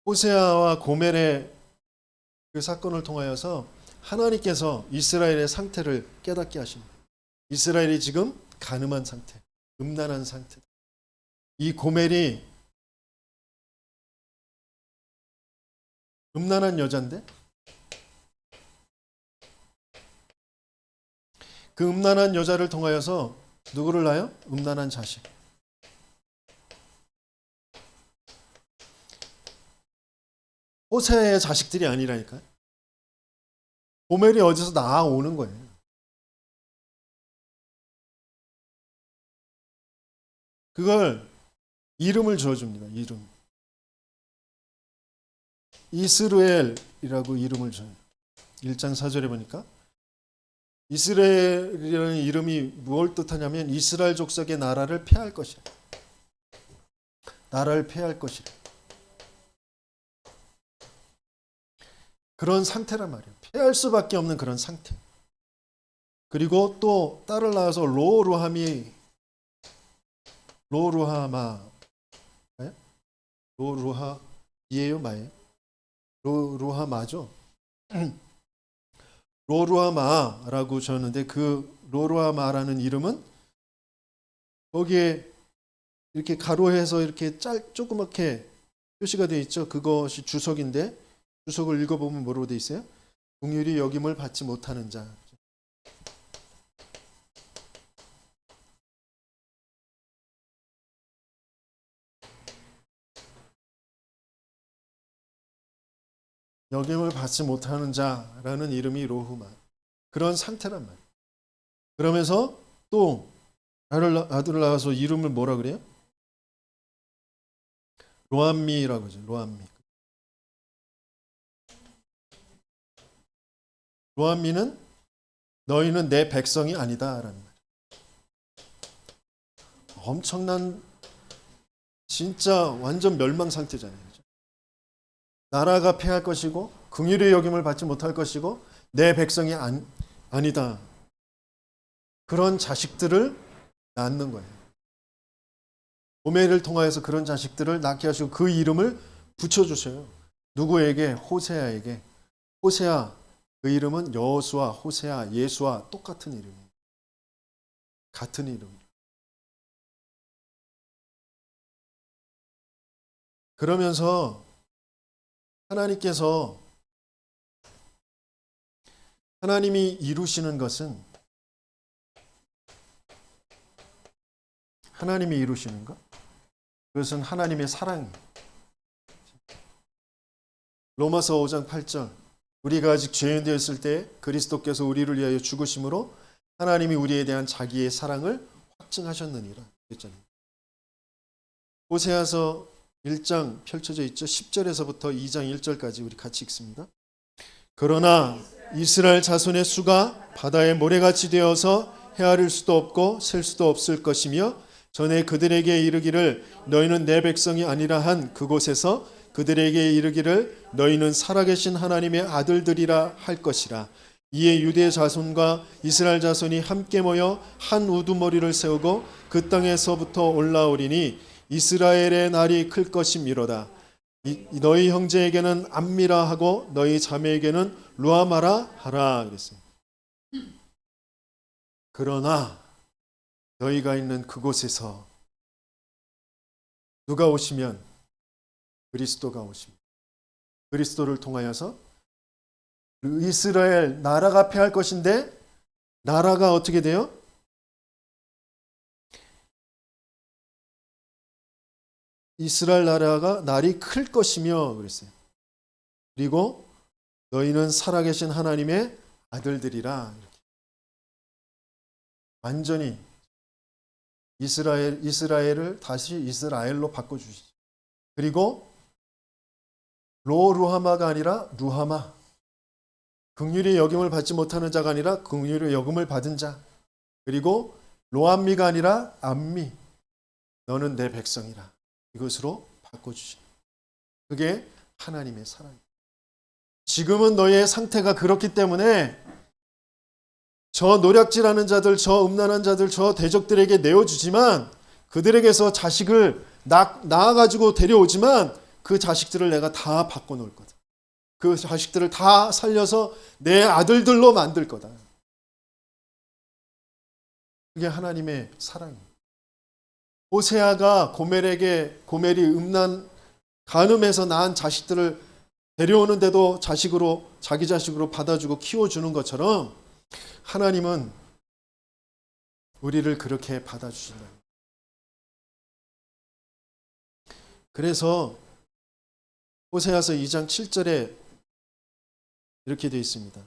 호세아와 고멜의 그 사건을 통하여서 하나님께서 이스라엘의 상태를 깨닫게 하십니다. 이스라엘이 지금 간음한 상태, 음란한 상태. 이 고멜이 음란한 여자인데 그 음란한 여자를 통하여서 누구를 낳아요? 음란한 자식. 호세아의 자식들이 아니라니까요. 고멜이 어디서 나오는 거예요. 그걸 이름을 지어줍니다. 이름. 이스라엘이라고 이름을 줘요. 1장 4절에 보니까 이스라엘이라는 이름이 무엇을 뜻하냐면 이스라엘 족속의 나라를 폐할 것이라. 나라를 폐할 것이라. 그런 상태란 말이에요. 폐할 수밖에 없는 그런 상태. 그리고 또 딸을 낳아서 로루하마이에요, 마예요? 로루하마죠. 로루하마라고 줬는데 그 로루하마라는 이름은 거기에 이렇게 가로해서 이렇게 조그맣게 표시가 되어 있죠. 그것이 주석인데 주석을 읽어보면 뭐라고 되어 있어요? 긍휼히 여김을 받지 못하는 자. 여김을 받지 못하는 자라는 이름이 로후마. 그런 상태란 말이에요. 그러면서 또 아들을 낳아서 이름을 뭐라 그래요? 로암미라고 하죠. 로암미. 로암미는 너희는 내 백성이 아니다라는 말. 엄청난 진짜 완전 멸망 상태잖아요. 그렇죠? 나라가 패할 것이고 긍휼의 여김을 받지 못할 것이고 내 백성이 아니다. 그런 자식들을 낳는 거예요. 고멜을 통하여서 그런 자식들을 낳게 하시고 그 이름을 붙여주세요. 누구에게? 호세아에게. 호세아, 그 이름은 여호수아, 호세아, 예수와 똑같은 이름이에요. 같은 이름. 그러면서 하나님께서 하나님이 이루시는 것은 하나님이 이루시는 것? 그것은 하나님의 사랑이에요. 로마서 5장 8절 우리가 아직 죄인 되었을 때 그리스도께서 우리를 위하여 죽으심으로 하나님이 우리에 대한 자기의 사랑을 확증하셨느니라 그랬잖아요. 호세아서 1장 펼쳐져 있죠. 10절에서부터 2장 1절까지 우리 같이 읽습니다. 그러나 이스라엘 자손의 수가 바다의 모래같이 되어서 헤아릴 수도 없고 셀 수도 없을 것이며 전에 그들에게 이르기를 너희는 내 백성이 아니라 한 그곳에서 그들에게 이르기를 너희는 살아계신 하나님의 아들들이라 할 것이라. 이에 유대 자손과 이스라엘 자손이 함께 모여 한 우두머리를 세우고 그 땅에서부터 올라오리니 이스라엘의 날이 클 것이미로다. 너희 형제에게는 암미라 하고 너희 자매에게는 루아마라 하라 그랬어요. 그러나 너희가 있는 그곳에서 누가 오시면 그리스도가 오십니다. 그리스도를 통하여서 이스라엘 나라가 패할 것인데 나라가 어떻게 돼요? 이스라엘 나라가 날이 클 것이며 그랬어요. 그리고 너희는 살아계신 하나님의 아들들이라. 이렇게. 완전히 이스라엘을 다시 이스라엘로 바꿔주시죠. 그리고 로루하마가 아니라 루하마. 긍휼히 여김을 받지 못하는 자가 아니라 긍휼히 여김을 받은 자. 그리고 로암미가 아니라 암미. 너는 내 백성이라. 이것으로 바꿔주시는. 그게 하나님의 사랑입니다. 지금은 너의 상태가 그렇기 때문에 저 노략질하는 자들, 저 음란한 자들, 저 대적들에게 내어주지만 그들에게서 자식을 낳아가지고 데려오지만 그 자식들을 내가 다 바꿔놓을 거다. 그 자식들을 다 살려서 내 아들들로 만들 거다. 그게 하나님의 사랑입니다. 호세아가 고멜이 간음해서 낳은 자식들을 데려오는데도 자기 자식으로 받아주고 키워주는 것처럼 하나님은 우리를 그렇게 받아주신다. 그래서 호세아서 2장 7절에 이렇게 되어 있습니다.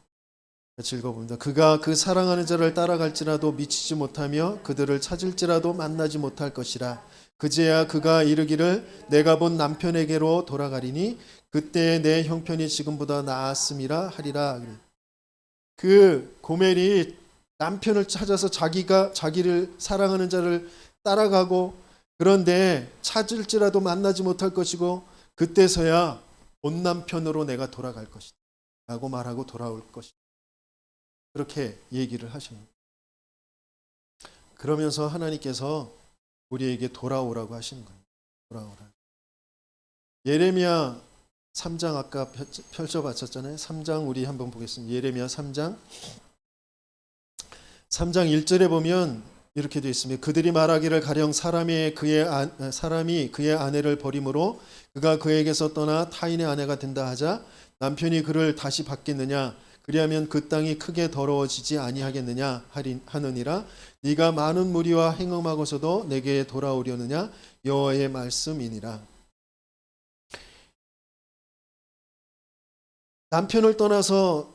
같이 읽어봅니다. 그가 그 사랑하는 자를 따라갈지라도 미치지 못하며 그들을 찾을지라도 만나지 못할 것이라. 그제야 그가 이르기를 내가 본 남편에게로 돌아가리니 그때 내 형편이 지금보다 나았음이라 하리라. 그 고멜이 남편을 찾아서 자기를 사랑하는 자를 따라가고 그런데 찾을지라도 만나지 못할 것이고 그때서야 본 남편으로 내가 돌아갈 것이다 라고 말하고 돌아올 것이다. 그렇게 얘기를 하십니다. 그러면서 하나님께서 우리에게 돌아오라고 하시는 거예요. 돌아오라. 예레미야 3장 아까 펼쳐봤었잖아요. 3장 우리 한번 보겠습니다. 예레미야 3장 1절에 보면 이렇게 되어 있습니다. 그들이 말하기를 가령 사람이 그의 아내를 버림으로 그가 그에게서 떠나 타인의 아내가 된다 하자 남편이 그를 다시 받겠느냐 그리하면 그 땅이 크게 더러워지지 아니하겠느냐 하느니라. 네가 많은 무리와 행음하고서도 내게 돌아오려느냐 여호와의 말씀이니라. 남편을 떠나서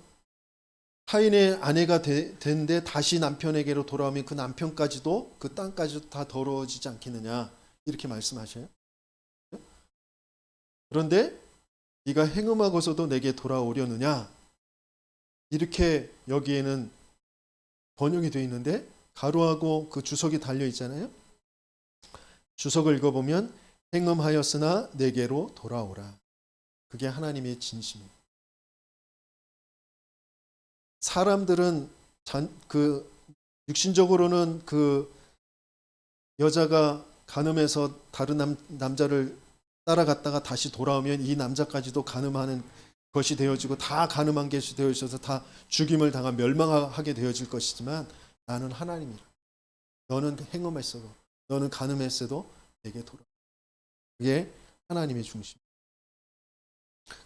타인의 아내가 된데 다시 남편에게로 돌아오면 그 남편까지도 그 땅까지도 다 더러워지지 않겠느냐 이렇게 말씀하셔요. 그런데 네가 행음하고서도 내게 돌아오려느냐 이렇게 여기에는 번역이 되어 있는데 가로하고 그 주석이 달려 있잖아요. 주석을 읽어보면 행음하였으나 내게로 돌아오라. 그게 하나님의 진심입니다. 사람들은 육신적으로는 그 여자가 간음해서 다른 남자를 따라갔다가 다시 돌아오면 이 남자까지도 간음하는 것이 되어지고 다 간음한 것이 되어져서 다 죽임을 당한 멸망하게 되어질 것이지만 나는 하나님이라. 너는 행음했어도 너는 간음했어도 내게 돌아와. 그게 하나님의 중심.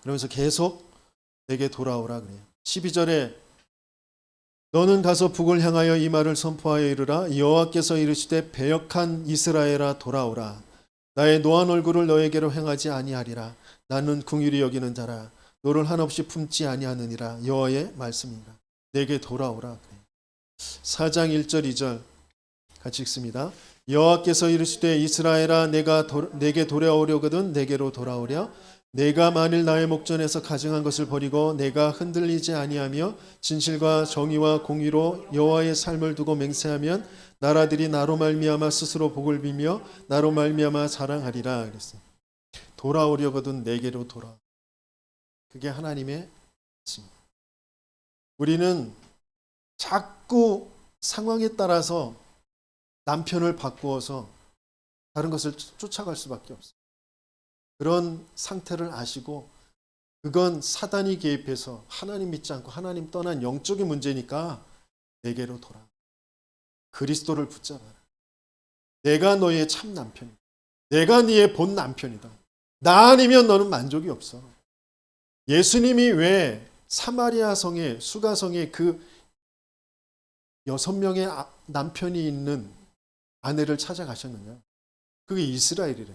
그러면서 계속 내게 돌아오라 그래요. 12절에 너는 가서 북을 향하여 이 말을 선포하여 이르라. 여호와께서 이르시되 배역한 이스라엘아 돌아오라. 나의 노한 얼굴을 너에게로 행하지 아니하리라. 나는 긍휼히 여기는 자라. 너를 한없이 품지 아니하느니라. 여호와의 말씀이라. 내게 돌아오라. 4장 1절 2절 같이 읽습니다. 여호와께서 이르시되 이스라엘아 내게 돌아오려거든 내게로 돌아오랴. 내가 만일 나의 목전에서 가증한 것을 버리고 내가 흔들리지 아니하며 진실과 정의와 공의로 여호와의 삶을 두고 맹세하면 나라들이 나로 말미암아 스스로 복을 빌며 나로 말미암아 자랑하리라 그랬어요. 돌아오려거든 내게로 돌아. 그게 하나님의 말씀입니다. 우리는 자꾸 상황에 따라서 남편을 바꾸어서 다른 것을 쫓아갈 수밖에 없어요. 그런 상태를 아시고 그건 사단이 개입해서 하나님 믿지 않고 하나님 떠난 영적인 문제니까 내게로 돌아. 그리스도를 붙잡아라. 내가 너의 참 남편이다. 내가 네의 본 남편이다. 나 아니면 너는 만족이 없어. 예수님이 왜 사마리아 성의 수가성의 그 6명의 남편이 있는 아내를 찾아가셨느냐? 그게 이스라엘이래.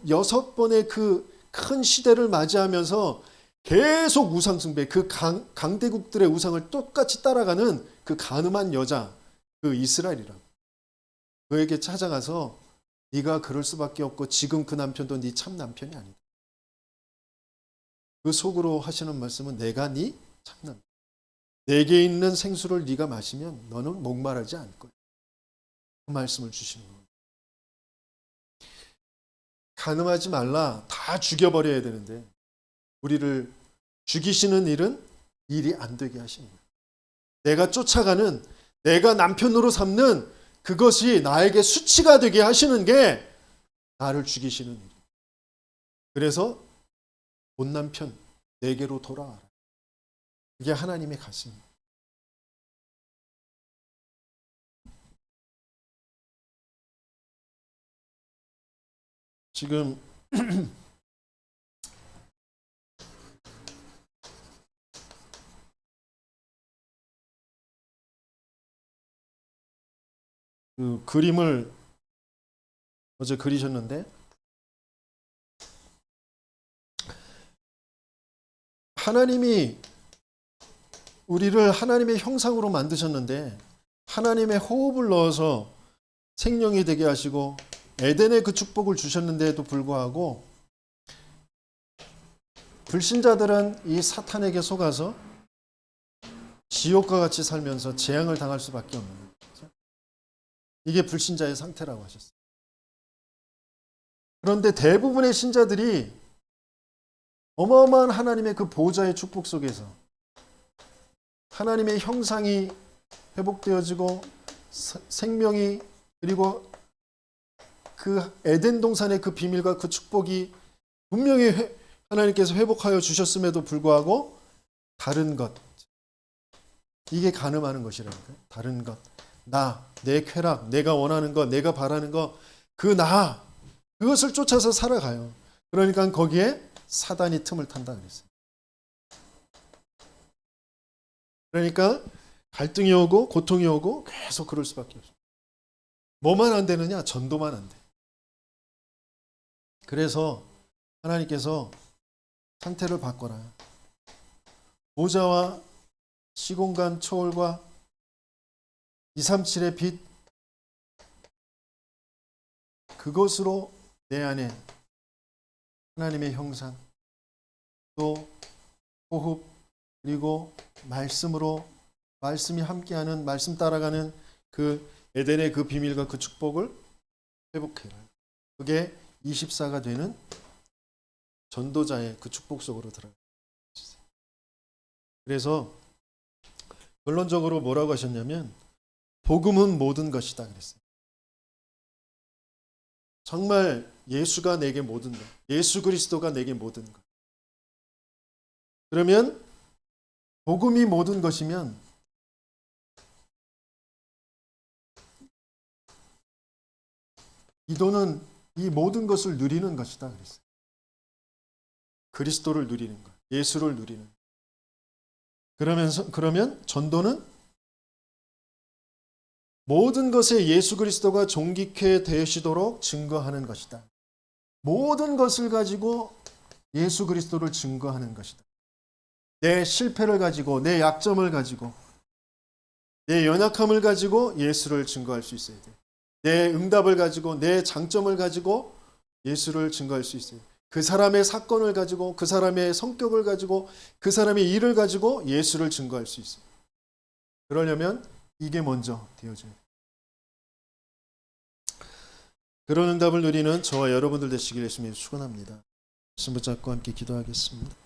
여섯 번의 그 큰 시대를 맞이하면서 계속 우상 숭배, 그 강대국들의 우상을 똑같이 따라가는 그 가늠한 여자, 그 이스라엘이라고. 그에게 찾아가서 네가 그럴 수밖에 없고 지금 그 남편도 네 참 남편이 아니다. 그 속으로 하시는 말씀은 내가 네 참 남편. 내게 있는 생수를 네가 마시면 너는 목마르지 않을 거야. 그 말씀을 주시는 겁니다. 간음하지 말라. 다 죽여버려야 되는데 우리를 죽이시는 일이 안 되게 하십니다. 내가 쫓아가는, 내가 남편으로 삼는 그것이 나에게 수치가 되게 하시는 게 나를 죽이시는 일. 그래서 본 남편 내게로 돌아와라. 그게 하나님의 가슴입니다. 지금 그 그림을 어제 그리셨는데 하나님이 우리를 하나님의 형상으로 만드셨는데 하나님의 호흡을 넣어서 생명이 되게 하시고 에덴의 그 축복을 주셨는데도 불구하고 불신자들은 이 사탄에게 속아서 지옥과 같이 살면서 재앙을 당할 수밖에 없는 거죠. 이게 불신자의 상태라고 하셨어요. 그런데 대부분의 신자들이 어마어마한 하나님의 그 보좌의 축복 속에서 하나님의 형상이 회복되어지고 생명이, 그리고 그 에덴 동산의 그 비밀과 그 축복이 분명히 하나님께서 회복하여 주셨음에도 불구하고 다른 것, 이게 간음하는 것이라니까요. 다른 것, 내 쾌락, 내가 원하는 것, 내가 바라는 것, 그것을 쫓아서 살아가요. 그러니까 거기에 사단이 틈을 탄다 그랬어요. 그러니까 갈등이 오고 고통이 오고 계속 그럴 수밖에 없어요. 뭐만 안 되느냐? 전도만 안 돼. 그래서 하나님께서 상태를 바꿔라. 보좌와 시공간 초월과 237의 빛, 그것으로 내 안에 하나님의 형상, 또 호흡, 그리고 말씀이 함께하는, 말씀 따라가는 그 에덴의 그 비밀과 그 축복을 회복해라. 그게 24가 되는 전도자의 그 축복 속으로 들어가요. 그래서 결론적으로 뭐라고 하셨냐면 복음은 모든 것이다 그랬어요. 정말 예수가 내게 모든 것, 예수 그리스도가 내게 모든 것. 그러면 복음이 모든 것이면 기도는 이 모든 것을 누리는 것이다 그랬어요. 그리스도를 누리는 것, 예수를 누리는 것. 그러면 전도는 모든 것에 예수 그리스도가 존귀케 되시도록 증거하는 것이다. 모든 것을 가지고 예수 그리스도를 증거하는 것이다. 내 실패를 가지고, 내 약점을 가지고, 내 연약함을 가지고 예수를 증거할 수 있어야 돼. 내 응답을 가지고, 내 장점을 가지고 예수를 증거할 수 있어요. 그 사람의 사건을 가지고, 그 사람의 성격을 가지고, 그 사람의 일을 가지고 예수를 증거할 수 있어요. 그러려면 이게 먼저 되어져야 돼요. 그런 응답을 누리는 저와 여러분들 되시길 예수님을 축원합니다. 말씀 붙잡고 함께 기도하겠습니다.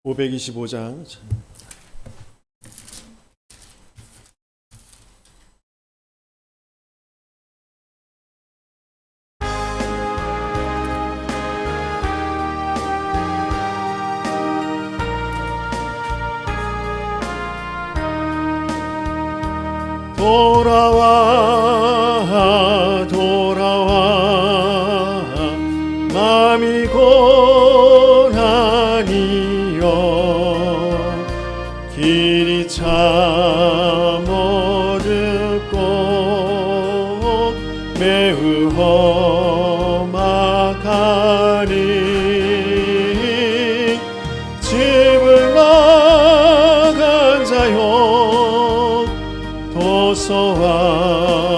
(525장) 돌아와 돌아와 마음이 고난이여 길이 참 어둡고 매우 험악하니 집을 나간 자여 도서와